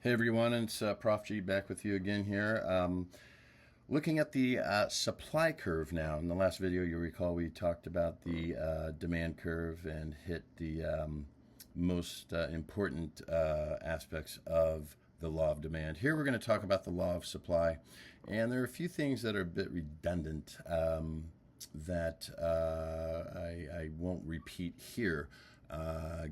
Hey everyone, it's Prof G back with you again here. Looking at the supply curve now. In the last video, you recall we talked about the demand curve and hit the most important aspects of the law of demand. Here we're going to talk about the law of supply, and there are a few things that are a bit redundant that I won't repeat here.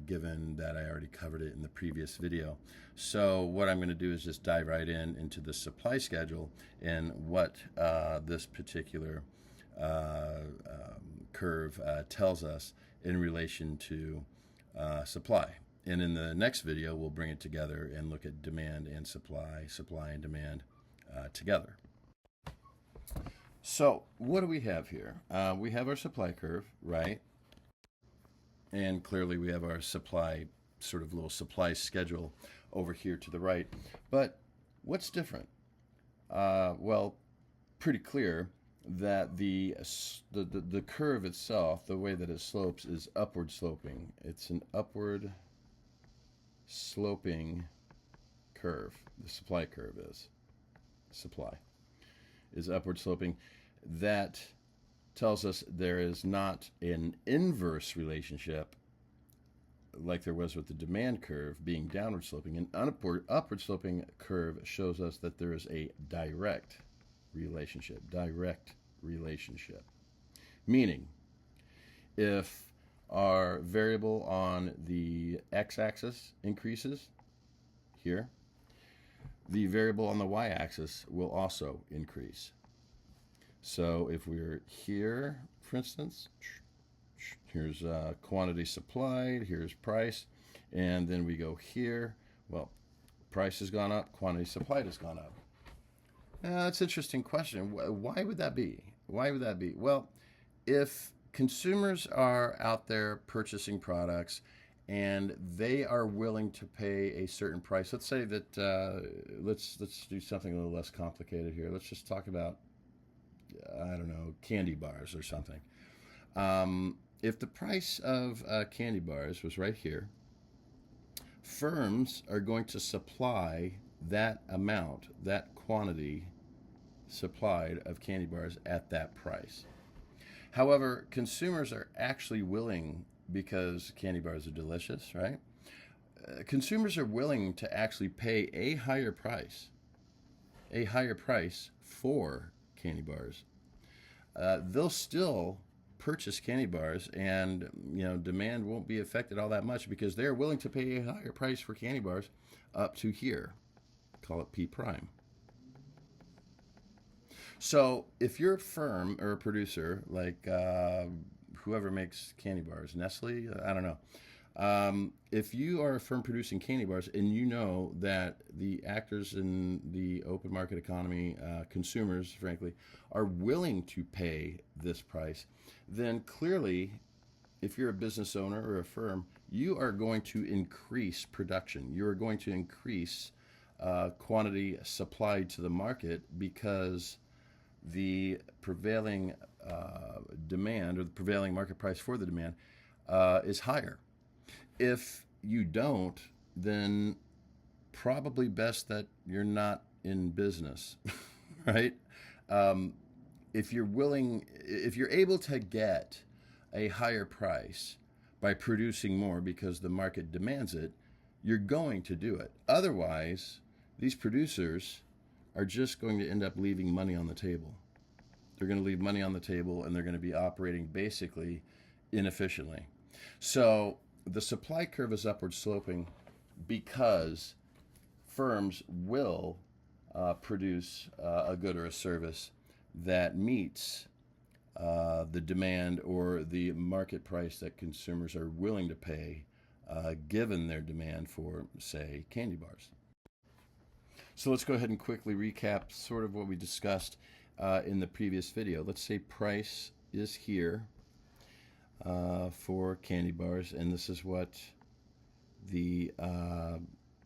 Given that I already covered it in the previous video. So what I'm going to do is just dive right into the supply schedule and what this particular curve tells us in relation to supply. And in the next video, we'll bring it together and look at demand and supply and demand together. So what do we have here? We have our supply curve, right? And clearly we have our supply, sort of little supply schedule over here to the right. But what's different? Well, pretty clear that the curve itself, the way that it slopes, is upward sloping. It's an upward sloping curve. The supply curve is upward sloping. That tells us there is not an inverse relationship like there was with the demand curve being downward sloping. An upward sloping curve shows us that there is a direct relationship. Meaning, if our variable on the x-axis increases here, the variable on the y-axis will also increase. So if we're here, for instance, here's quantity supplied, here's price, and then we go here, well, price has gone up, quantity supplied has gone up. That's an interesting question. Why would that be? Well, if consumers are out there purchasing products and they are willing to pay a certain price, let's say that, let's do something a little less complicated here. Let's just talk about, I don't know, candy bars or something. If the price of candy bars was right here, firms are going to supply that amount, that quantity supplied of candy bars at that price. However, consumers are actually willing, because candy bars are delicious, right? Consumers are willing to actually pay a higher price for candy bars. They'll still purchase candy bars, and demand won't be affected all that much because they're willing to pay a higher price for candy bars up to here. Call it P prime. So if you're a firm or a producer, like whoever makes candy bars, Nestle, I don't know. If you are a firm producing candy bars and you know that the actors in the open market economy, consumers, frankly, are willing to pay this price, then clearly, if you're a business owner or a firm, you are going to increase production. You are going to increase quantity supplied to the market because the prevailing demand, or the prevailing market price for the demand, is higher. If you don't, then probably best that you're not in business, right? If you're able to get a higher price by producing more because the market demands it, you're going to do it. Otherwise, these producers are just going to end up leaving money on the table. They're going to leave money on the table, and they're going to be operating basically inefficiently. So the supply curve is upward sloping because firms will produce a good or a service that meets the demand or the market price that consumers are willing to pay given their demand for, say, candy bars. So let's go ahead and quickly recap sort of what we discussed in the previous video. Let's say price is here for candy bars, and this is what the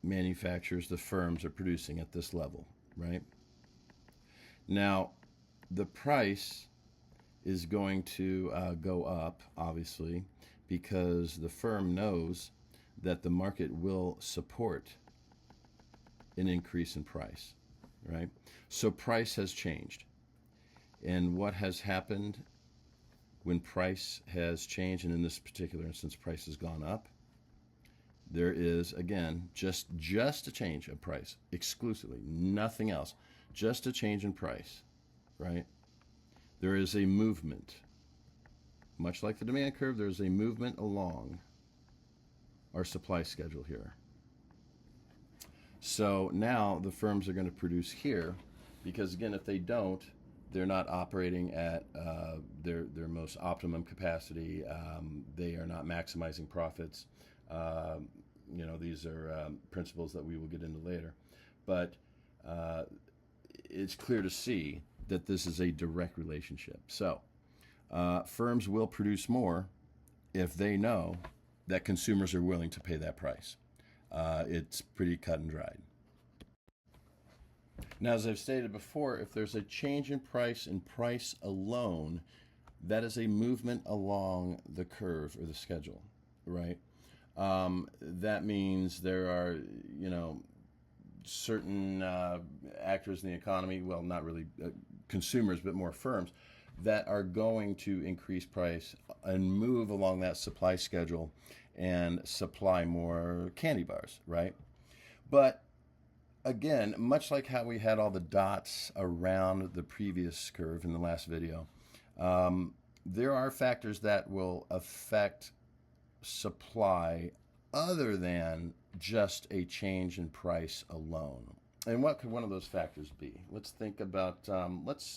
manufacturers, the firms, are producing at this level, right? Now, the price is going to go up, obviously, because the firm knows that the market will support an increase in price, right? So price has changed. And what has happened when price has changed, and in this particular instance, price has gone up, there is, again, just a change of price, exclusively, nothing else, just a change in price, right? There is a movement. Much like the demand curve, there's a movement along our supply schedule here. So now the firms are going to produce here because, again, if they don't, they're not operating at their most optimum capacity. They are not maximizing profits. These are principles that we will get into later. But it's clear to see that this is a direct relationship. So firms will produce more if they know that consumers are willing to pay that price. It's pretty cut and dried. Now, as I've stated before, if there's a change in price alone, that is a movement along the curve or the schedule, right? That means there are, certain actors in the economy, well, not really consumers, but more firms, that are going to increase price and move along that supply schedule and supply more candy bars, right? But again, much like how we had all the dots around the previous curve in the last video, there are factors that will affect supply other than just a change in price alone. And what could one of those factors be? Let's think about, let's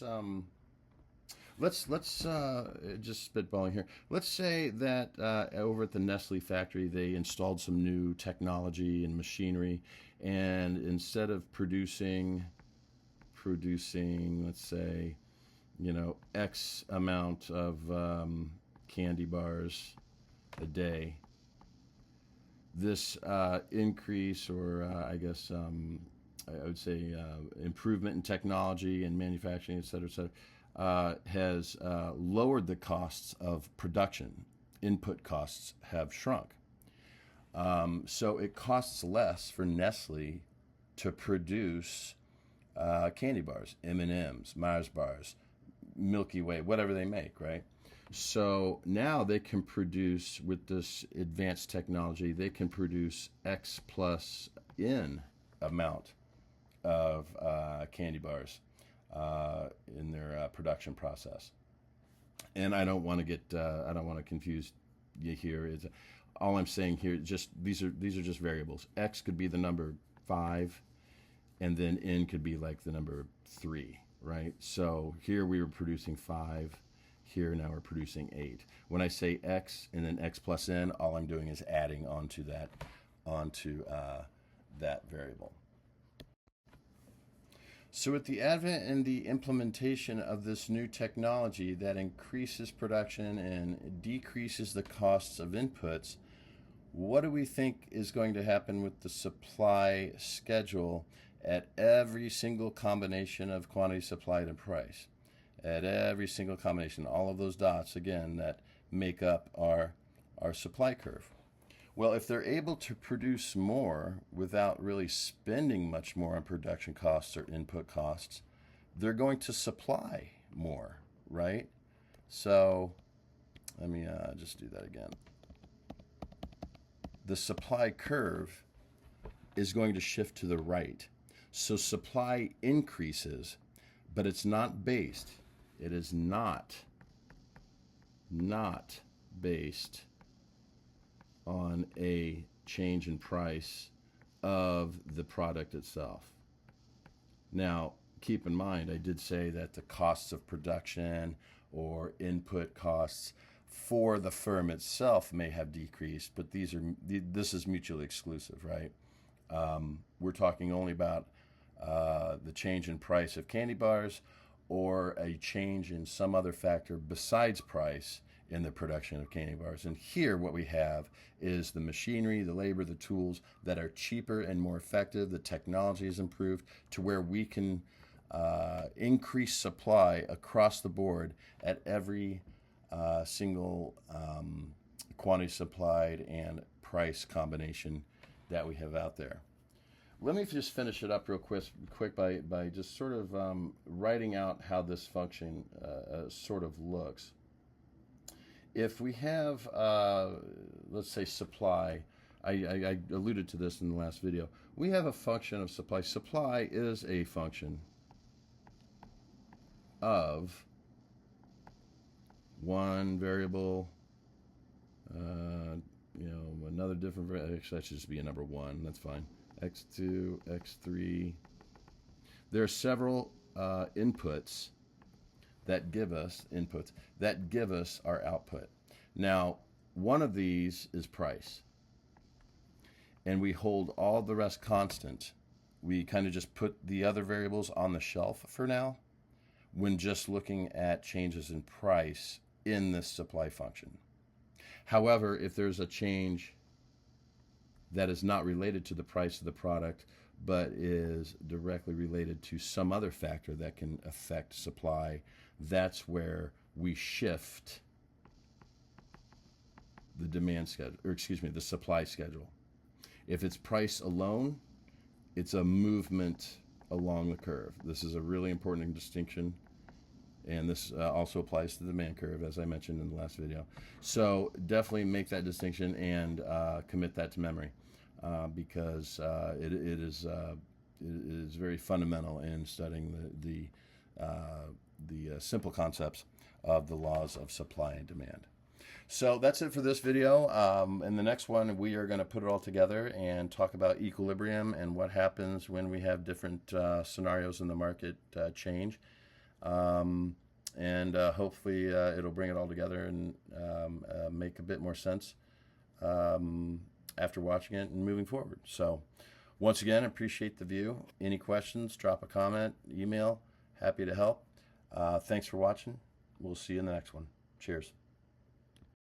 just spitballing here. Let's say that over at the Nestle factory, they installed some new technology and machinery, and instead of producing, let's say, X amount of candy bars a day, this increase, or I would say improvement in technology and manufacturing, et cetera, has lowered the costs of production. Input costs have shrunk. So it costs less for Nestle to produce candy bars, M&Ms, Mars bars, Milky Way, whatever they make, right? So now they can produce, with this advanced technology, they can produce X plus N amount of candy bars in their production process. And I don't want to confuse you here. All I'm saying here, just these are just variables. X could be the number 5, and then N could be like the number 3, right? So here we were producing 5. Here now we're producing 8. When I say X and then X plus N, all I'm doing is adding onto that variable. So with the advent and the implementation of this new technology that increases production and decreases the costs of inputs, what do we think is going to happen with the supply schedule at every single combination of quantity supplied and price? At every single combination, all of those dots, again, that make up our supply curve. Well, if they're able to produce more without really spending much more on production costs or input costs, they're going to supply more, right? So let me just do that again. The supply curve is going to shift to the right. So supply increases, but it's not based. It is not based on a change in price of the product itself. Now, keep in mind, I did say that the costs of production or input costs for the firm itself may have decreased, but this is mutually exclusive, right? We're talking only about the change in price of candy bars or a change in some other factor besides price in the production of candy bars. And here what we have is the machinery, the labor, the tools that are cheaper and more effective. The technology is improved to where we can increase supply across the board at every single quantity supplied and price combination that we have out there. let me just finish it up real quick by just sort of writing out how this function sort of looks. If we have, let's say, supply, I alluded to this in the last video. We have a function of supply. Supply is a function of one variable, another different variable. Actually, that should just be a number 1. That's fine. X2, X3. There are several inputs that give us our output. Now, one of these is price, and we hold all the rest constant. We kind of just put the other variables on the shelf for now when just looking at changes in price in this supply function. However, if there's a change that is not related to the price of the product, but is directly related to some other factor that can affect supply, that's where we shift the demand schedule, or excuse me, the supply schedule. If it's price alone, it's a movement along the curve. This is a really important distinction, and this also applies to the demand curve, as I mentioned in the last video. So definitely make that distinction and commit that to memory, because it is very fundamental in studying the simple concepts of the laws of supply and demand. So that's it for this video. In the next one, we are going to put it all together and talk about equilibrium and what happens when we have different scenarios in the market change. Hopefully it'll bring it all together and make a bit more sense after watching it and moving forward. So once again, appreciate the view. Any questions, drop a comment, email. Happy to help. Thanks for watching. We'll see you in the next one. Cheers.